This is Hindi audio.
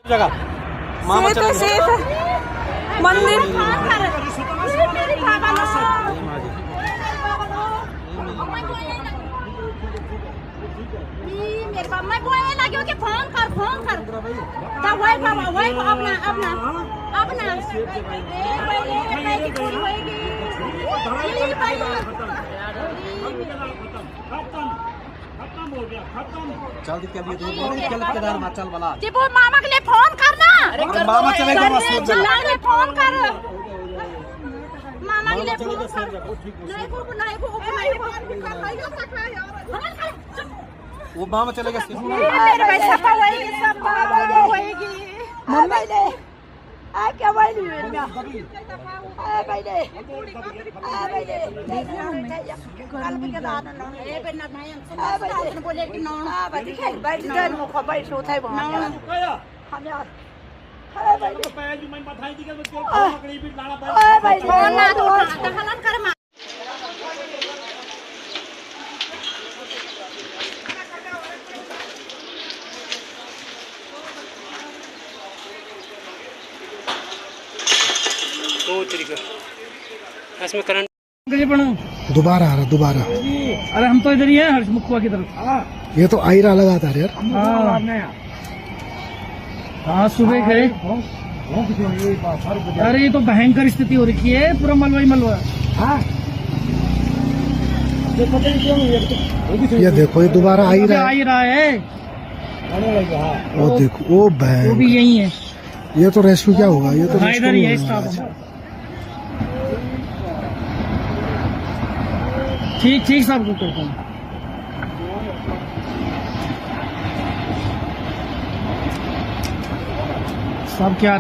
जगह सीत मंदिर मैं बोलने लगी कि फोन कर तब वही अपना चल के लिए केदार माचल वाला जी वो मामा के लिए फोन करना। मामा चलेगा चिल्लाने फोन कर मामा के लिए फोन कर नहीं वो मामा चलेगा मेरे भाई सब होएगी मम्मी ने आ क्या भाई आ भाई ने कल के बाद ना ए बेना भाई आ भाई बोले कि नौ आ भाई बैठ जा मुख बैठ उठाई वहां हम यार अरे भाई पैर जो मैं बधाई दी के पकड़ी भी लाड़ा भाई फोन ना तो हलन कर मा तो तरीका इसमें करंट दोबारा आ रहा दोबारा। अरे हम तो इधर ही हैं हर्षमुखवा की तरफ। ये तो आई रहा लगातार यार। हाँ सुबह गए। अरे ये तो भयंकर स्थिति हो रखी है, पूरा मलबा ही मलबा। ये देखो ये दोबारा आ ही रहा है। वो देखो वो वो भयंकर। भी यही है। ये तो रेस्क्यू क्या होगा? ये तो हाँ इधर ही है स्टाफ। ठीक सब को करता हूँ। सब क्या